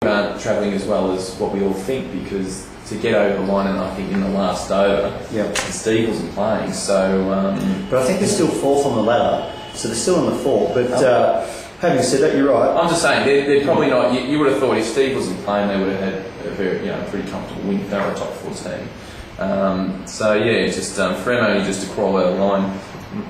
aren't travelling as well as what we all think, because to get over the line, and I think in the last over, Steve wasn't playing. So, but I think they're still fourth on the ladder, so they're still in the fourth. But having said that, you're right. I'm just saying they're probably not. You would have thought if Steve wasn't playing, they would have had a very pretty comfortable win. They were a top 14. So yeah, just Fremo just to crawl out of the line.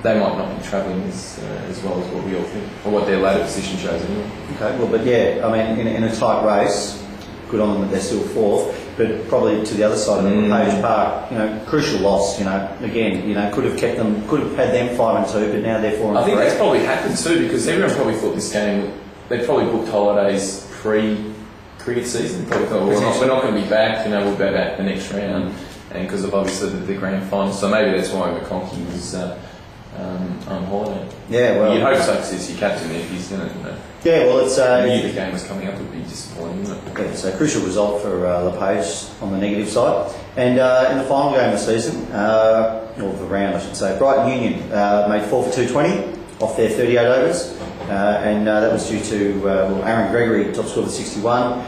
They might not be travelling as well as what we all think, or what their ladder position shows anyway. Okay, well, but yeah, I mean, in a tight race, good on them that they're still fourth, but probably to the other side of it, Page Park, crucial loss. Again, could have kept them, could have had them 5-2, but now they're 4-3. I think that's probably happened too, because everyone probably thought this game, they probably booked holidays pre-cricket season. Probably thought, well, we're not going to be back. We'll be back the next round, and because of obviously the grand final, so maybe that's why McConkey was on holiday. Yeah, well, you'd hope so, because it's your captain if he's going to. Yeah, well, it's knew the game was coming up, would be disappointing, wouldn't it? Yeah, it's a crucial result for LePage on the negative side. And in the final game of the season, or the round, I should say, Brighton Union made 4 for 220 off their 38 overs, and that was due to Aaron Gregory, top scorer with 61.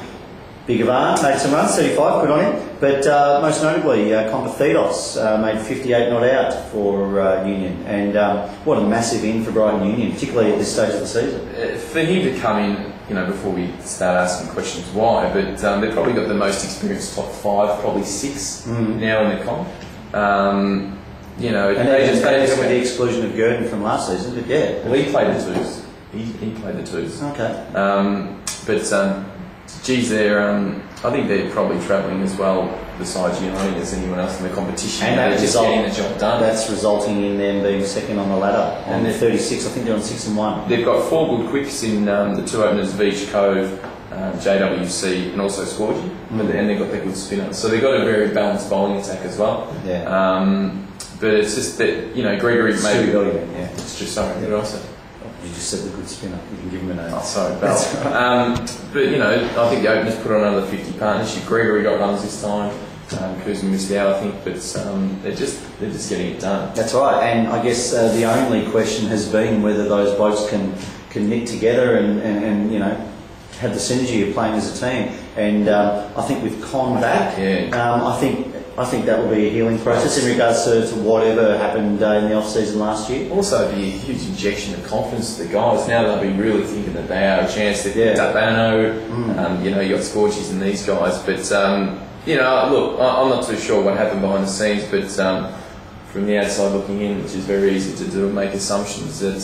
Big Bana made some runs, 35, good on him. But most notably, Compathitos made 58 not out for Union. And what a massive in for Brighton Union, particularly at this stage of the season. For him to come in, before we start asking questions why, but they've probably got the most experienced top 5, probably 6 now in the comp. And they just with the exclusion of Gurdon from last season, but yeah. Well, he played the twos. He played the twos. Okay. Geez, I think they're probably travelling as well, besides United, as anyone else in the competition. And they're just getting the job done. That's resulting in them being second on the ladder. And they're 36, I think they're on 6-1. They've got 4 good quicks in the 2 openers of each Cove, JWC, and also Scorgy. And they've got their good spinners. So they've got a very balanced bowling attack as well. Yeah. But it's just that, Gregory maybe. Yeah. It's just sorry, what did I say? You just said the good spinner. You can give him a name. Oh, sorry, Bell. But I think the openers put on another 50 partnership. Gregory got runs this time. Kuzma missed out, I think, but they're just getting it done. That's right, and I guess the only question has been whether those blokes can knit together and have the synergy of playing as a team. And I think with Con back, I think that will be a healing process in regards to whatever happened in the off-season last year. Also, it'd be a huge injection of confidence to the guys. Now they'll be really thinking that they are a chance to get Bano, you got Scorchies and these guys. But, look, I'm not too sure what happened behind the scenes, but from the outside looking in, which is very easy to do and make assumptions, that,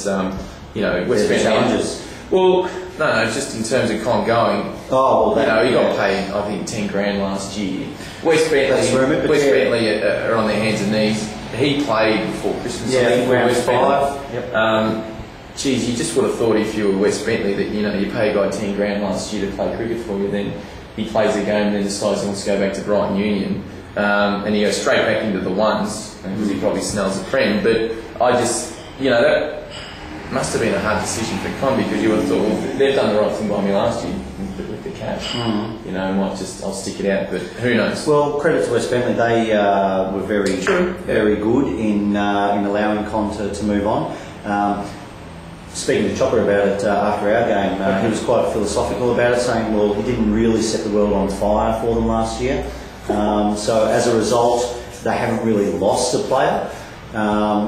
West Bend challenges. Well, no, just in terms of Con going. Oh, well, he got paid, I think, 10 grand last year. West Bentley are on their hands and knees. He played before Christmas. Yeah, I think round West 5. Yep. You just would have thought if you were West Bentley that you pay a guy 10 grand last year to play cricket for you, then he plays a game and then decides he wants to go back to Brighton Union, and he goes straight back into the ones because he probably smells the prem. But I just, that must have been a hard decision for Con, because you would have thought, well, they've done the right thing by me last year with the cash. I'll stick it out, but who knows? Well, credit to West Bentley, they were very good in allowing Con to move on. Speaking to Chopper about it after our game, he was quite philosophical about it, saying, well, he didn't really set the world on fire for them last year. So as a result, they haven't really lost a player.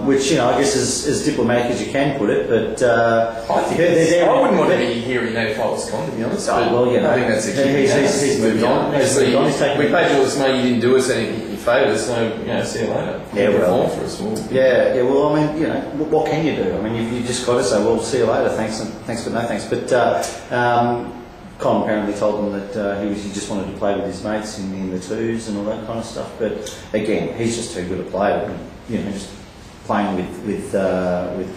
Which I guess is as diplomatic as you can put it, but I wouldn't want to be hearing that if I was Con, to be honest. I think that's a key. He's moved on. We paid all this money, you didn't do us any favours, so see you later. For us. Well, I mean, what can you do? I mean, you just got to say, well, see you later, thanks but no thanks. But Con apparently told them that he just wanted to play with his mates in the twos and all that kind of stuff. But again, he's just too good a player. Just playing with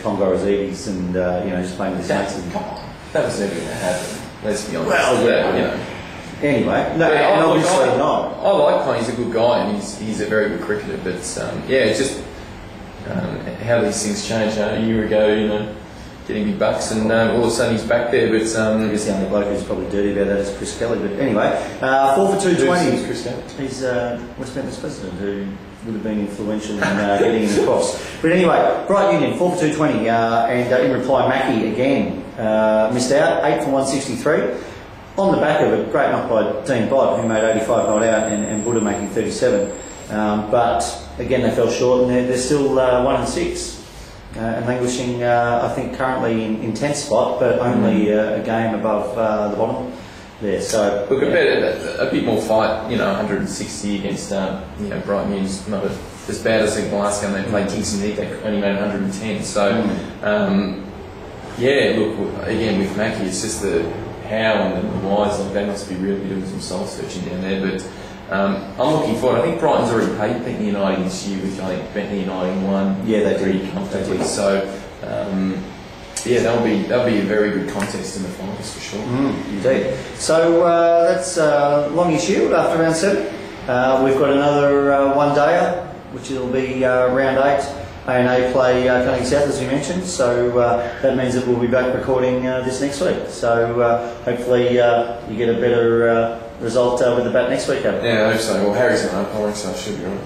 Congo Azides and just playing with his mates. Come on, that was never going to happen. Let's be honest. Well, Anyway, obviously not. I like Con. He's a good guy and he's a very good cricketer. But it's just how these things change. A year ago, getting big bucks, and all of a sudden he's back there. But I guess the only bloke who's probably dirty about that is Chris Kelly. But anyway, 4 for 220. Chris Kelly? He's West Bentley's president, who would have been influential in getting him across. But anyway, Brighton Union 4 for 220, and in reply, Mackie again missed out, 8 for 163. on the back of a great knock by Dean Bott, who made 85 not out, and Buddha making 37. But again, they fell short, and they're still 1-6. And languishing, I think, currently in 10th spot, but only a game above the bottom there. So look, a bit more fight. 160 against Brighton Union's not as bad as the last game they played Kingston Heath. They only made 110. So look, again with Mackie, it's just the how and the whys. Like, they must be really doing some soul searching down there, but. I'm looking forward. I think Brighton's already paid Bentley United this year, which I think Bentley United won pretty comfortably. So, that'll be a very good contest in the finals for sure. Indeed. So that's Longy Shield after round 7. We've got another one-dayer, which will be round 8. A&A play Cunning South, as we mentioned, so that means that we'll be back recording this next week. So hopefully you get a better result with the bat next week, Adam. Yeah, I hope so. Well, Harry's an umpiring, so I should be all right.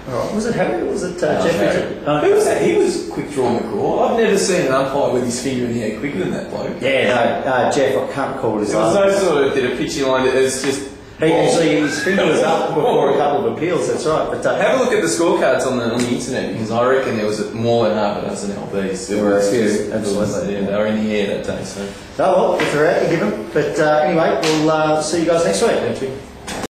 All right. Was it Harry or was it Jeff? Who was that? He was quick drawing the call. I've never seen an umpire with his finger in the air quicker than that bloke. Yeah, no, Jeff, I can't recall his name. There was no sort of did a pitching line. It's just... His finger was up before a couple of appeals, that's right. But have a look at the scorecards on the internet, because I reckon there was more than half a dozen LBs. There were a few, absolutely. Yeah, they were in the air that day. So. Oh well, if they're out, you give them. But anyway, we'll see you guys next week. Thank you.